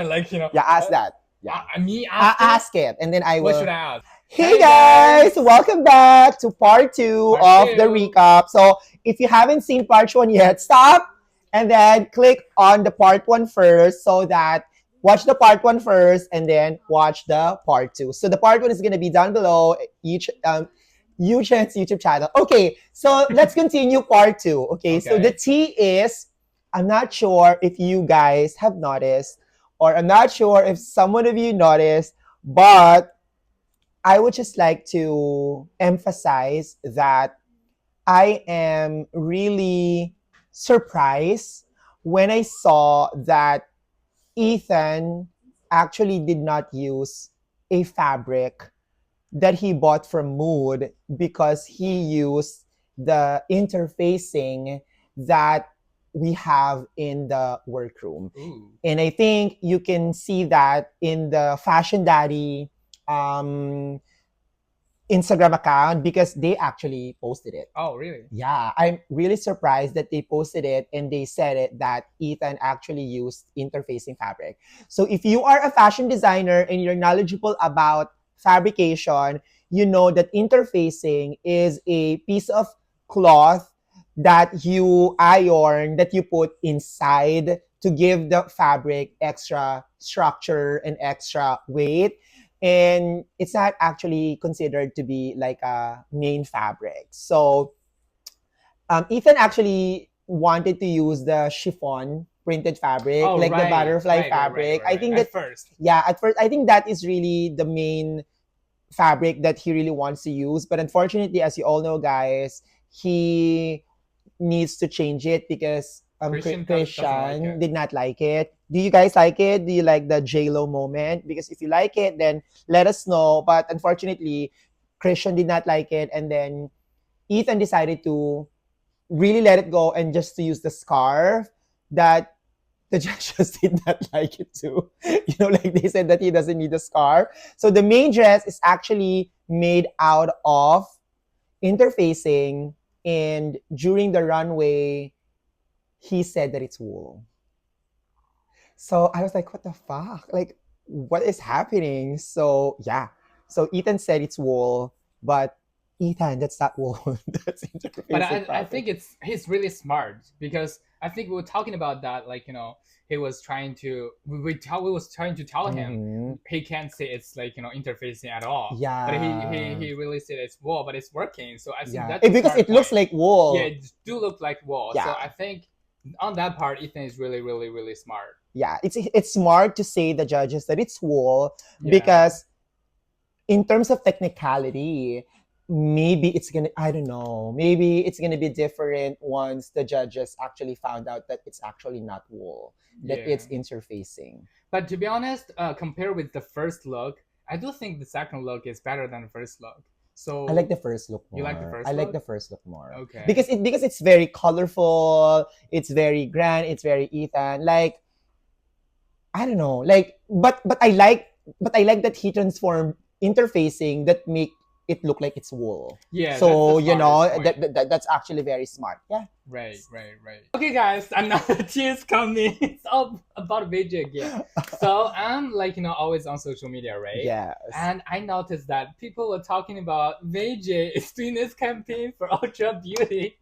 Like, Yeah, ask that. Yeah. Me asking? Ask it, and then I will. What should I ask? Hey guys, welcome back to part two Part of the two. recap. So if you haven't seen part one yet, stop and then click on the part one first so that watch the part one first and then watch the part two. So the part one is going to be down below each Yuchen's YouTube channel. Okay, so let's continue part two. Okay, so the tea is, I'm not sure if you guys have noticed, or I'm not sure if someone of you noticed, but I would just like to emphasize that I am really surprised when I saw that Ethan actually did not use a fabric that he bought from Mood because he used the interfacing that we have in the workroom. Ooh. And I think you can see that in the Fashion Daddy um, Instagram account because they actually posted it. Oh, really? Yeah, I'm really surprised that they posted it and they said it that Ethan actually used interfacing fabric. So if you are a fashion designer and you're knowledgeable about fabrication, you know that interfacing is a piece of cloth that you iron, that you put inside to give the fabric extra structure and extra weight, and it's not actually considered to be like a main fabric. So Ethan actually wanted to use the chiffon printed fabric, like the butterfly fabric. I think that at first. Yeah, at first I think that is really the main fabric that he really wants to use. But unfortunately, as you all know, guys, he needs to change it because Christian did not like it. Do you guys like it? Do you like the J-Lo moment? Because if you like it, then let us know. But unfortunately, Christian did not like it. And then Ethan decided to really let it go and just to use the scarf that the judges did not like it too. Like they said that he doesn't need a scarf. So the main dress is actually made out of interfacing, and during the runway, he said that it's wool. So I was like, what the fuck? Like, what is happening? So yeah. So Ethan said it's wool, but Ethan, that's not wool. That's interfacing. But I think he's really smart because I think we were talking about that, like, he was trying to was trying to tell him he can't say it's like interfacing at all. Yeah. But he really said it's wool, but it's working. So I think that's because it looks like wool. Yeah, it do look like wool. Yeah. So I think on that part, Ethan is really, really, really smart. Yeah, it's smart to say the judges that it's wool because in terms of technicality, maybe it's gonna, I don't know, maybe it's gonna be different once the judges actually found out that it's actually not wool, that it's interfacing. But to be honest, compared with the first look, I do think the second look is better than the first look. So I like the first look more. You like the first I look? like the first look more. Okay. Because it's very colorful, it's very grand, it's very Ethan. Like, I don't know, like, but I like that he transformed interfacing that make it look like it's wool. Yeah. So that's that's actually very smart. Yeah. Right. Okay, guys, another tears coming. It's all about Veejay again. So I'm always on social media, right? Yes. And I noticed that people were talking about Veejay is doing this campaign for Ultra Beauty.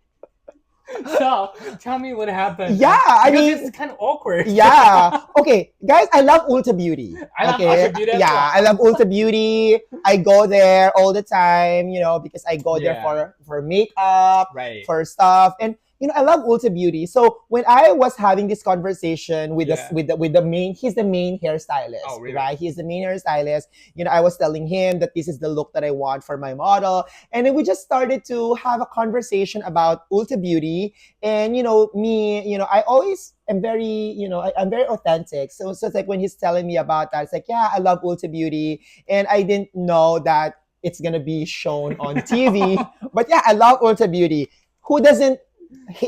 So tell me what happened. Yeah, I mean, it's kind of awkward. Yeah. Okay, guys, I love Ulta Beauty. I love Ulta Beauty. Yeah, I love Ulta Beauty. I go there all the time, because I go there for makeup, for stuff, and I love Ulta Beauty. So when I was having this conversation with the main, he's the main hairstylist, right? He's the main hairstylist. I was telling him that this is the look that I want for my model, and then we just started to have a conversation about Ulta Beauty. And me, I always am very, I'm very authentic. So it's like when he's telling me about that, it's like, yeah, I love Ulta Beauty, and I didn't know that it's gonna be shown on TV. But yeah, I love Ulta Beauty. Who doesn't?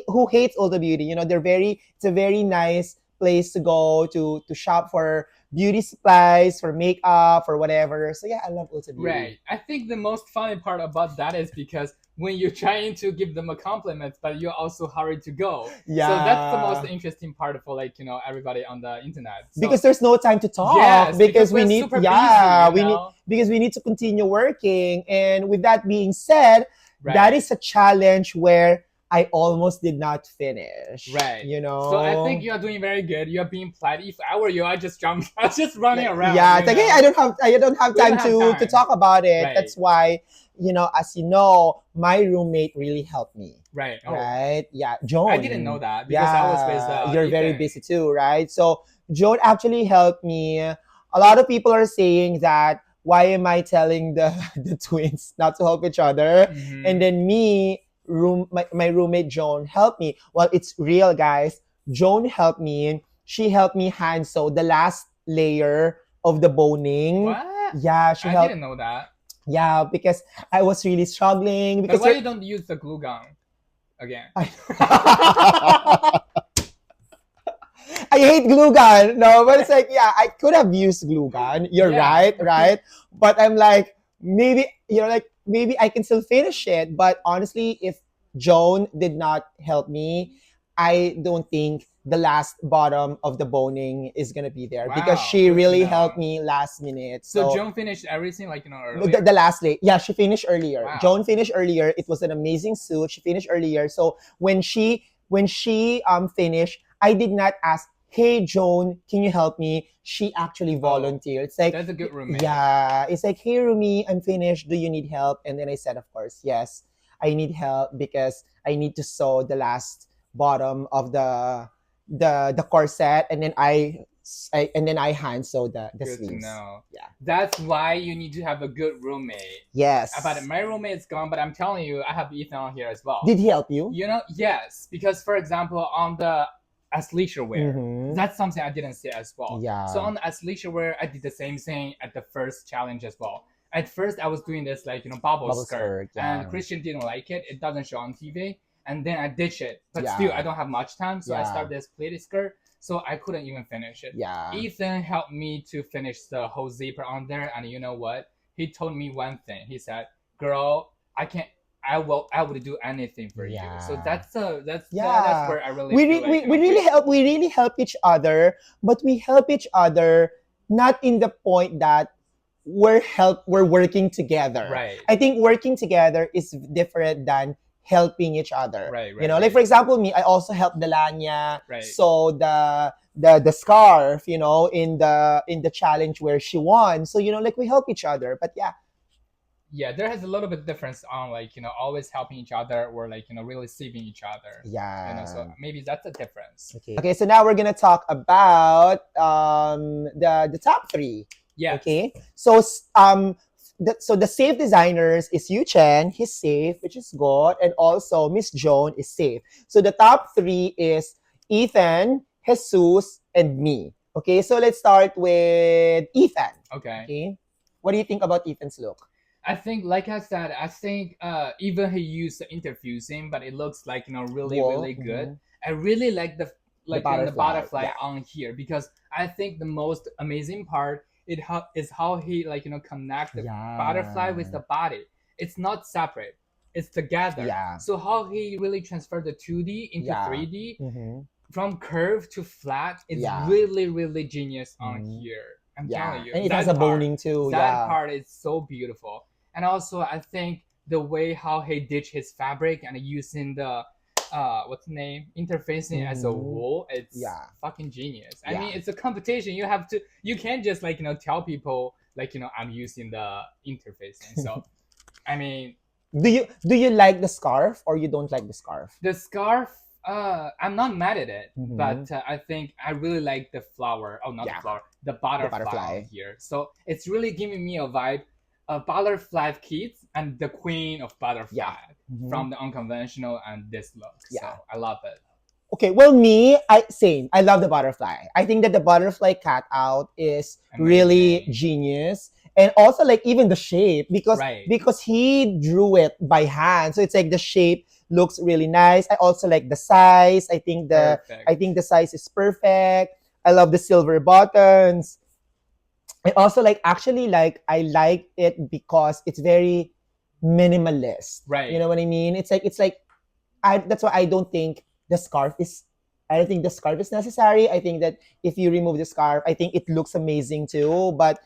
Who hates Ulta Beauty? It's a very nice place to go to shop for beauty supplies, for makeup, for whatever. So yeah, I love Ulta Beauty. Right. I think the most funny part about that is because when you're trying to give them a compliment, but you're also hurried to go. Yeah. So that's the most interesting part for everybody on the internet. So, because there's no time to talk. yes, because we we're need super yeah, busy, we need because we need to continue working. And with that being said, that is a challenge where I almost did not finish. Right. You know. So I think you are doing very good. You are being polite. If I were you, I just jumped. I was just running around. Yeah, it's like, hey, I don't have We don't time have to time. talk about it. Right. That's why, as you know, my roommate really helped me. Right. Oh. Right. Yeah. Joan. I didn't know that because I was with you're Ethan. very busy too, right? So Joan actually helped me. A lot of people are saying that why am I telling the twins not to help each other? Mhm. And then my roommate Joan helped me. Well, it's real, guys. Joan helped me. She helped me hand sew the last layer of the boning. What? Yeah, she helped. I didn't know that. Yeah, because I was really struggling. Because but why you don't use the glue gun again? I hate glue gun. No, but it's like, yeah, I could have used glue gun. You're right. But I'm like, maybe I can still finish it. But honestly, if Joan did not help me, I don't think the last bottom of the boning is gonna be there. Wow, because she really helped me last minute. So Joan finished everything earlier? The last late. Yeah, she finished earlier. Wow. Joan finished earlier. It was an amazing suit. She finished earlier. So when she finished, I did not ask, hey Joan, can you help me? She actually volunteered. It's like, that's a good roommate. Yeah, it's like, hey Rumi, I'm finished. Do you need help? And then I said, of course, yes, I need help because I need to sew the last bottom of the corset, and then I hand sew the good sleeves. To know. Yeah, that's why you need to have a good roommate. Yes. But my roommate's gone, but I'm telling you, I have Ethan on here as well. Did he help you? Yes, because for example, on the athleisure wear, that's something I didn't see as well. Yeah. So on the athleisure wear, I did the same thing at the first challenge as well. At first, I was doing this bubble skirt, and Christian didn't like it. It doesn't show on TV. And then I ditch it, but still I don't have much time, so I start this pleated skirt. So I couldn't even finish it. Yeah. Ethan helped me to finish the whole zipper on there, and you know what? He told me one thing. He said, "Girl, I would do anything for you." So that's where I really we really help each other, but we help each other not in the point that we're working together. Right. I think working together is different than helping each other. Right. Like for example, me, I also helped Delania sew so the scarf, in the challenge where she won. So we help each other. But yeah, there has a little bit difference on always helping each other or really saving each other. Yeah. So maybe that's a difference. Okay, so now we're gonna talk about the top 3. Yeah. Okay. So the safe designers is Yuchen, he's safe, which is good, and also Miss Joan is safe. So the top 3 is Ethan, Jesus, and me. Okay, so let's start with Ethan. Okay. What do you think about Ethan's look? I think, like I said, even he used the interfusing, but it looks really good. I really like the butterfly on here, because I think the most amazing part is how he connect the butterfly with the body. It's not separate; it's together. Yeah. So how he really transferred the 2D into 3D from curve to flat, it's really genius on here. I'm telling you, and it has a boning too. That part is so beautiful, and also I think the way how he ditched his fabric and using the what's the name, interfacing as a wool, it's fucking genius. I mean, it's a competition. You can't just tell people I'm using the interfacing. So I mean, do you like the scarf or you don't like the scarf? The scarf, I'm not mad at it, but I think I really like the flower. Oh, not the flower, the butterfly here. So it's really giving me a vibe of butterfly kids and the queen of butterfly from the unconventional and this look. So I love it. Okay, well, me, I love the butterfly. I think that the butterfly cutout is really genius. And also even the shape, because he drew it by hand. So it's like the shape looks really nice. I also like the size. I think the size is perfect. I love the silver buttons. I also I like it because it's very minimalist. Right. You know what I mean? It's like that's why I don't think the scarf is. I don't think the scarf is necessary. I think that if you remove the scarf, I think it looks amazing too. But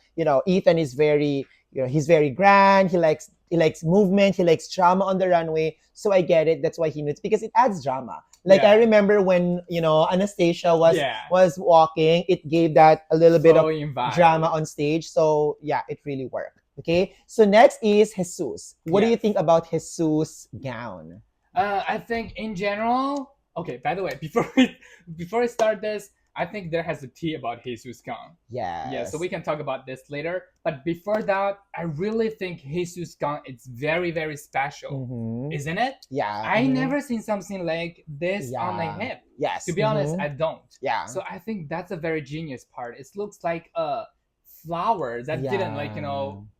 Ethan is very, he's very grand. He likes movement. He likes drama on the runway. So I get it. That's why he needs, because it adds drama. Like, I remember when Anastasia was walking, it gave that a little bit of drama on stage. So yeah, it really worked. Okay, so next is Jesus. What do you think about Jesus' gown? I think in general. Okay, by the way, before we start this, I think there has a tea about Jesus Kang. Yeah, so we can talk about this later. But before that, I really think Jesus Kang is very, very special, isn't it? Yeah. I never seen something like this on my hip. Yes. To be honest, I don't. Yeah. So I think that's a very genius part. It looks like a flower that didn't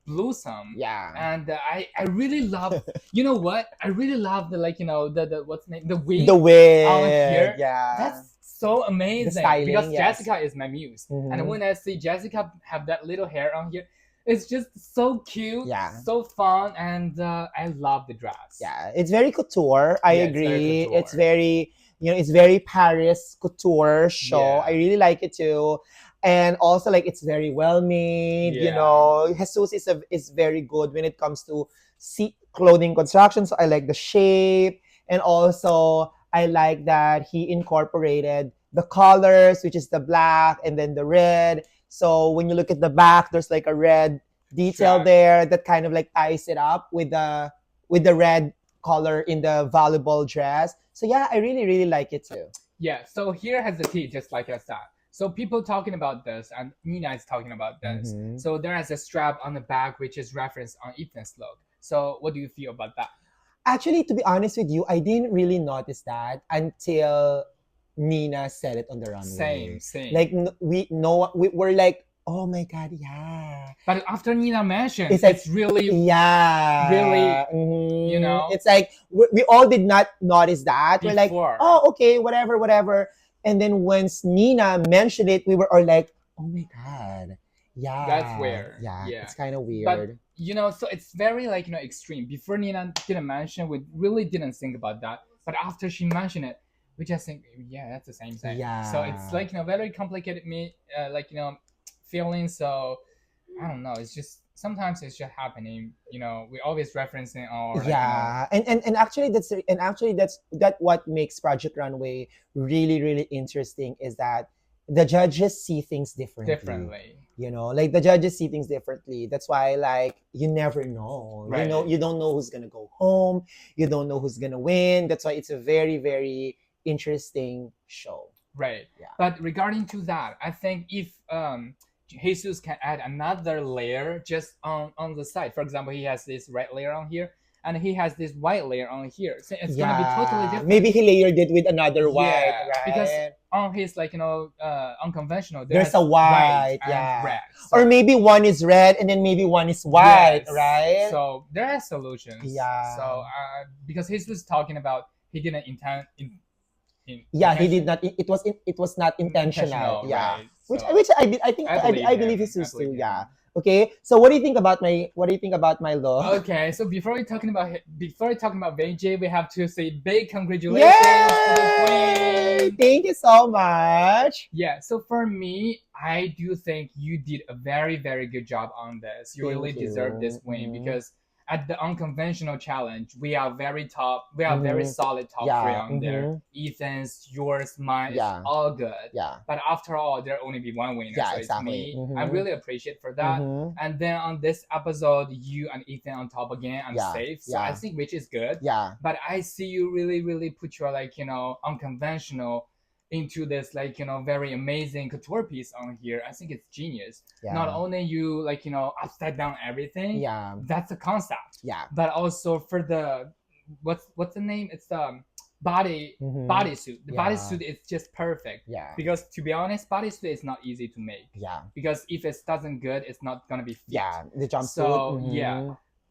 blossom. Yeah. And I really love, you know what? I really love the the what's the name? The wig. The wig on here. Yeah. That's so amazing. Styling, because Jessica is my muse. And when I see Jessica have that little hair on here, it's just so cute, so fun, and I love the dress. Yeah, it's very couture. I agree. It's very, it's very Paris couture show. I really like it too. And also, like, it's very well made. Jesus is very good when it comes to clothing construction. So I like the shape, and also I like that he incorporated the colors, which is the black and then the red. So when you look at the back, there's like a red detail there that kind of like ties it up with the red color in the volleyball dress. So yeah, I really, really like it too. Yeah. So here has the tea, just like I said. So people talking about this, and Nina is talking about this. So there is a strap on the back, which is referenced on Ethan's look. So what do you feel about that? Actually, to be honest with you, I didn't really notice that until Nina said it on the runway. Same. Like, we were like, oh my God, yeah. But after Nina mentioned, it's really, really, it's like we all did not notice that. Before. We're like, oh, okay, whatever. And then once Nina mentioned it, we were all like, oh my God. Yeah. That's weird. Yeah. It's kind of weird. But, so it's very extreme. Before Nina didn't mention, we really didn't think about that. But after she mentioned it, we just think, yeah, that's the same thing. Yeah. So it's very complicated feeling. So I don't know. It's just, sometimes it's just happening. We always referencing our and actually that's what makes Project Runway really, really interesting, is that the judges see things differently. Like, the judges see things differently. That's why, like, you never know. Right. You don't know who's gonna go home. You don't know who's gonna win. That's why it's a very, very interesting show. Right. Yeah. But regarding to that, I think if Jesus can add another layer just on the side. For example, he has this red layer on here, and he has this white layer on here. So it's gonna be totally different. Maybe he layered it with another white, right? Because on his unconventional, there's a white and red. So, or maybe one is red and then maybe one is white, right? So there are solutions. Yeah. So because he was talking about, he didn't intend. He did not. It was not intentional. Yeah. Right. Which I believe he was too. Yeah. Okay. So what do you think about my look? Okay. So before we talking about Veejay, we have to say big congratulations to the queen. Thank you so much. Yeah. So for me, I do think you did a very, very good job on this. You really deserve this win, because at the unconventional challenge, we are very top. We are very solid top 3 on there. Ethan's, yours, mine, it's all good. Yeah. But after all, there only be one winner. Yeah, so exactly. It's me. I really appreciate for that. And then on this episode, you and Ethan on top again. I'm safe. So I think, which is good. Yeah. But I see you really, really put your unconventional into this very amazing couture piece on here. I think it's genius. Not only you upside down everything, that's a concept, but also for the what's the name, it's the bodysuit. The bodysuit is just perfect, because to be honest, bodysuit is not easy to make, because if it doesn't good, it's not gonna be fit. The jumpsuit. So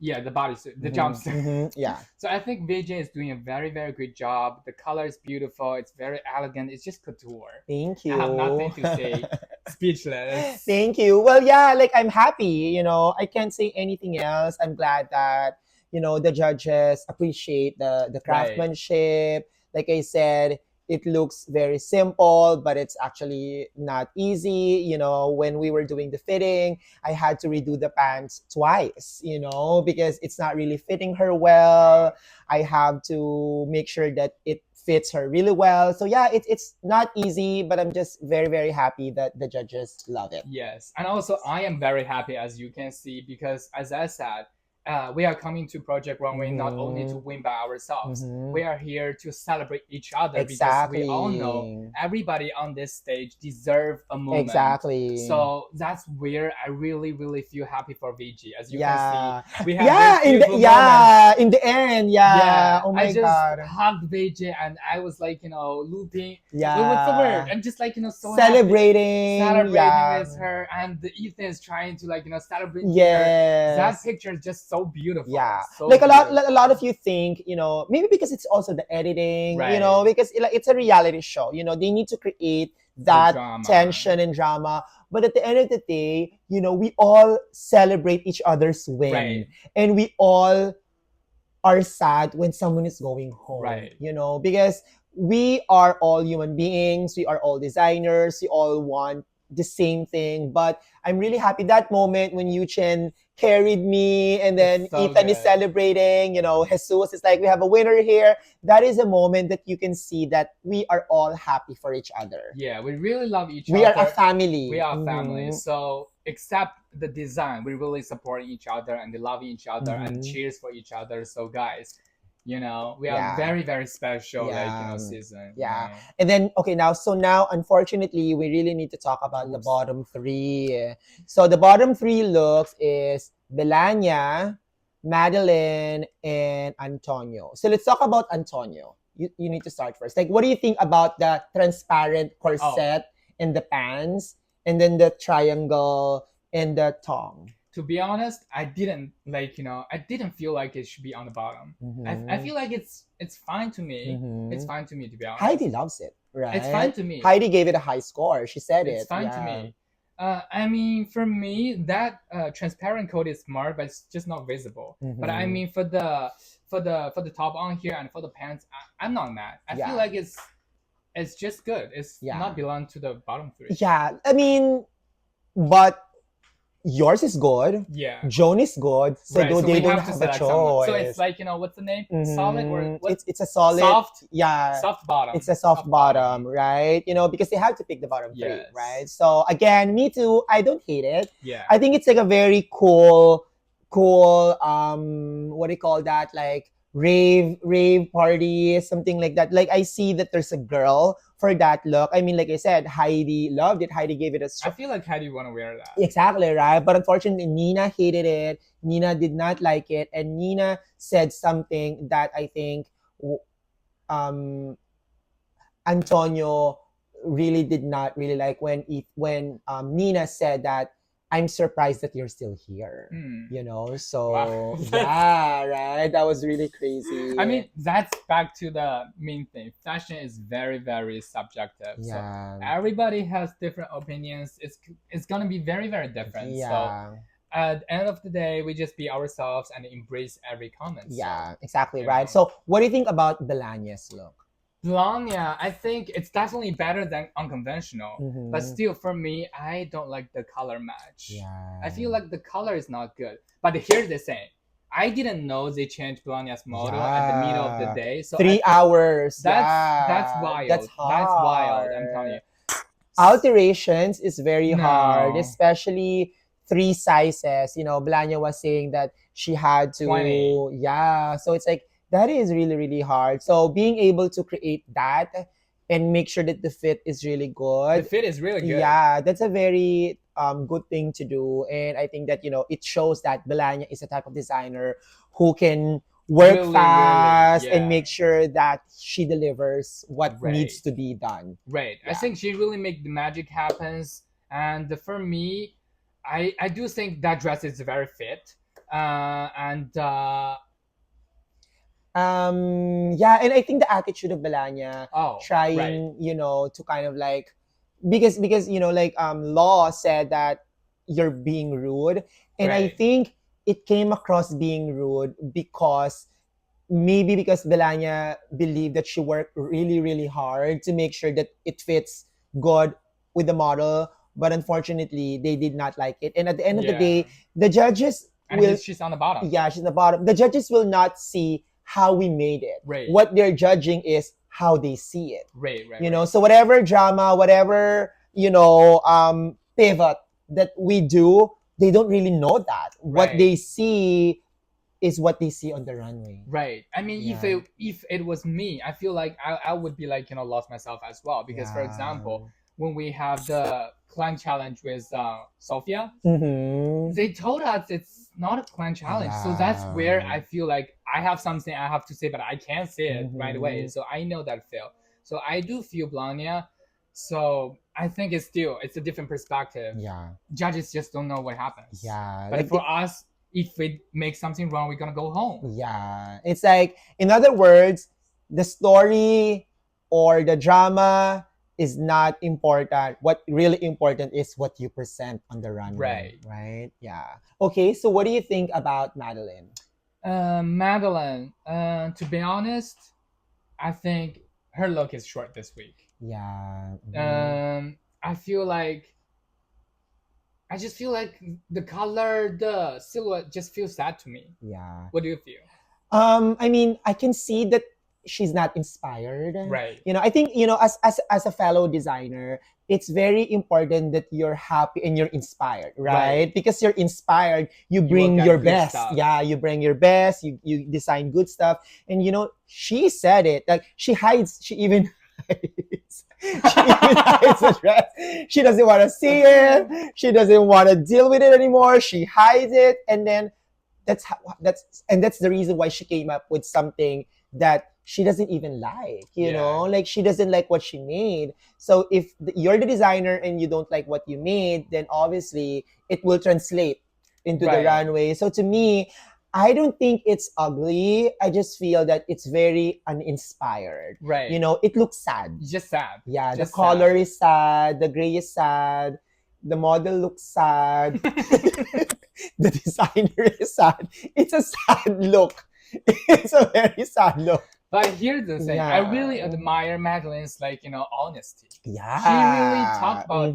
the bodysuit, the jumpsuit. So I think Veejay is doing a very, very good job. The color is beautiful. It's very elegant. It's just couture. Thank you. I have nothing to say. Speechless. Thank you. Well, I'm happy. I can't say anything else. I'm glad that the judges appreciate the Right. craftsmanship. Like I said, it looks very simple, but it's actually not easy. When we were doing the fitting, I had to redo the pants twice, because it's not really fitting her well. I have to make sure that it fits her really well. So yeah, it's not easy, but I'm just very, very happy that the judges love it. Yes, and also I am very happy, as you can see, because as I said, we are coming to Project Runway not only to Mm-hmm. win by ourselves. Mm-hmm. We are here to celebrate each other because we all know Exactly. everybody on this stage deserve a moment. Exactly. So that's where I really, really feel happy for VG. As you can see, Yeah. we have this Yeah, beautiful moment. yeah, in the end, yeah. Yeah, Oh I my just god. hugged Veejay and I was like, looping. What's the word? Yeah. I'm just like, so happy Celebrating. celebrating Yeah. with her, and the Ethan is trying to like, celebrate with her. That Yes. picture is just so beautiful. Yeah. So Like beautiful. a lot of you think, maybe because it's also the editing, Right. because it's a reality show. They need to create that drama. tension and drama. But at the end of the day, we all celebrate each other's win. Right. And we all are sad when someone is going home. Right. Because we are all human beings, we are all designers, we all want the same thing. But I'm really happy that moment when Yuchen carried me and then It's so Ethan is good. celebrating, Jesus is like, we have a winner here. That is a moment that you can see that we are all happy for each other. Yeah, we really love each We other. are a family. We are a family. Mhm. So except the design, we really support each other and we love each other and Mhm. cheers for each other. So guys, we are Yeah. very, very special, Yeah. season. Yeah. Right? And then, okay, now, unfortunately, we really need to talk about the bottom three. So the bottom three looks is Belania, Madeline, and Antonio. So let's talk about Antonio. You need to start first. Like, what do you think about the transparent corset and the pants, and then the triangle and the tongue? To be honest, I didn't I didn't feel like it should be on the bottom. I feel like it's fine to me. It's fine to me, to be honest. Heidi loves it, right? It's fine to me. Heidi gave it a high score. She said It's fine to me. I mean, for me, that transparent coat is smart, but it's just not visible. But I mean, for the top on here and for the pants, I'm not mad. I feel like it's just good. It's not belong to the bottom three. Yeah, I mean, but yours is good. Yeah. Joan is good. So, Right, so they we don't have to have a select choice. someone. So it's like, what's the name? Solid or what? It's a solid. Soft. Yeah. Soft bottom. It's a soft bottom, right? Because they have to pick the bottom three, Yes. right? So again, me too. I don't hate it. Yeah. I think it's like a very cool, what do you call that? Like rave party, something like that. Like I see that there's a girl for that look. I mean, like I said, Heidi loved it. Heidi gave it a I feel like Heidi want to wear that. Exactly, right? But unfortunately, Nina hated it. Nina did not like it. And Nina said something that I think Antonio really did not really like when Nina said that, I'm surprised that you're still here. So Wow. yeah, right. That was really crazy. I mean, that's back to the main thing. Fashion is very, very subjective. Yeah. So everybody has different opinions. It's gonna be very, very different. Yeah. So at the end of the day, we just be ourselves and embrace every comment. Yeah, exactly right. So what do you think about Belania's look? Blania, I think it's definitely better than unconventional. But still, for me, I don't like the color match. Yeah. I feel like the color is not good. But here's the thing. I didn't know they changed Blania's model at the middle of the day. So 3 hours. That's wild. That's hard. That's wild, I'm telling you. Alterations is very hard, especially 3 sizes. Blania was saying that she had to 20. Yeah. So it's like that is really, really hard. So being able to create that and make sure that the fit is really good. The fit is really good. Yeah, that's a very good thing to do. And I think that, it shows that Belania is a type of designer who can work really, fast and make sure that she delivers what needs to be done. Right. Yeah. I think she really make the magic happens. And for me, I do think that dress is very fit. Yeah, and I think the attitude of Belania trying, to kind of like because like Law said that you're being rude. And I think it came across being rude because maybe because Belanya believed that she worked really, really hard to make sure that it fits good with the model. But unfortunately, they did not like it. And at the end of the day, the judges will. She's on the bottom. Yeah, she's on the bottom. The judges will not see how we made it. Right. What they're judging is how they see it. Right. So whatever drama, whatever, pivot that we do, they don't really know that. What they see is what they see on the runway. Right. I mean, if it was me, I feel like I would be like, lost myself as well. Because, for example, when we have the clan challenge with Sophia, they told us it's not a clan challenge. So that's where I feel like I have something I have to say, but I can't say it right away. So I know that fail. So I do feel Blania. So I think it's a different perspective. Yeah. Judges just don't know what happens. Yeah. But for us, if we make something wrong, we're gonna go home. Yeah. It's like, in other words, the story or the drama is not important. What really important is what you present on the runway. Right? Yeah. Okay, so what do you think about Madeline? Madeline, to be honest, I think her look is short this week. Yeah. I just feel like the color, the silhouette just feels sad to me. Yeah. What do you feel? I mean, I can see that she's not inspired. Right. I think, as a fellow designer, it's very important that you're happy and you're inspired, right? Because you're inspired, you bring your best. Stuff. Yeah, you bring your best, you design good stuff. And she said it, like she even hides. She even hides the dress. She doesn't want to see it. She doesn't want to deal with it anymore. She hides it, and then that's the reason why she came up with something that she doesn't even like. Like she doesn't like what she made. So if you're the designer and you don't like what you made, then obviously it will translate into the runway. So to me, I don't think it's ugly. I just feel that it's very uninspired. Right. It looks sad. Just sad. Yeah, just the color is sad. The gray is sad. The model looks sad. The designer is sad. It's a sad look. It's a very sad look. But here's the thing. I really admire Madeline's honesty. Yeah. She really talked about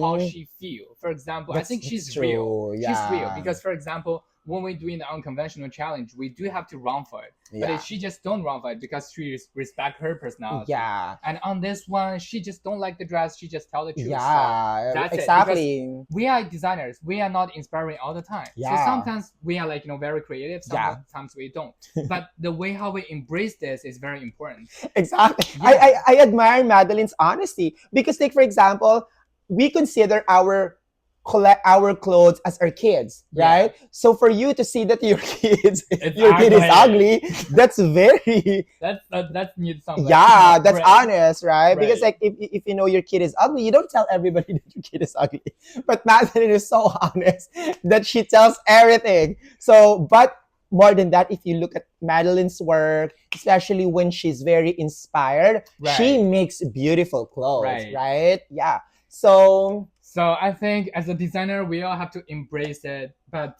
how she feel. For example, I think she's real. Yeah. She's real because, for example, when we're doing the unconventional challenge, we do have to run for it. But if she just don't run for it because she respect her personality. Yeah. And on this one, she just don't like the dress. She just tell the truth. Yeah. That's exactly. It. We are designers. We are not inspiring all the time. Yeah. So sometimes we are very creative. Sometimes we don't. But the way how we embrace this is very important. Exactly. Yeah. I admire Madeline's honesty because, for example, we consider our clothes as our kids, right? So for you to see that your kid is ugly, that's very that's new something. Yeah, that's honest, right? Because if your kid is ugly, you don't tell everybody that your kid is ugly. But Madeline is so honest that she tells everything. So, but more than that, if you look at Madeline's work, especially when she's very inspired, she makes beautiful clothes, right? Yeah. So I think as a designer, we all have to embrace it. But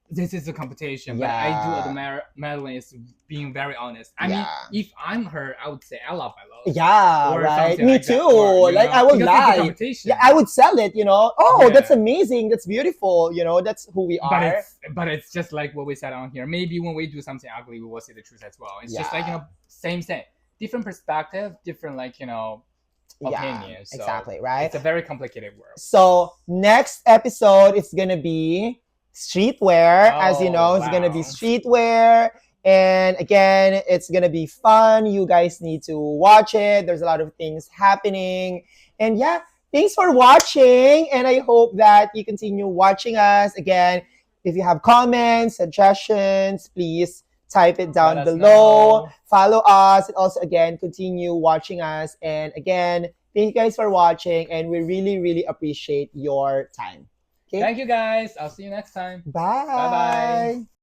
this is a competition. But I do admire Madeline is being very honest. I mean, if I'm her, I would say I love my love. Yeah, right. Me too. I would lie. Yeah, I would sell it. That's amazing. That's beautiful. That's who we are. But it's just like what we said on here. Maybe when we do something ugly, we will see the truth as well. It's just same, different perspective, different opinion. So exactly, right? It's a very complicated world. So next episode, it's gonna be streetwear. As you know, it's gonna be streetwear. And again, it's gonna be fun. You guys need to watch it. There's a lot of things happening. And thanks for watching. And I hope that you continue watching us. Again, if you have comments, suggestions, please type it down below. Follow us. And also, again, continue watching us. And again, thank you guys for watching. And we really, really appreciate your time. Okay? Thank you, guys. I'll see you next time. Bye. Bye-bye.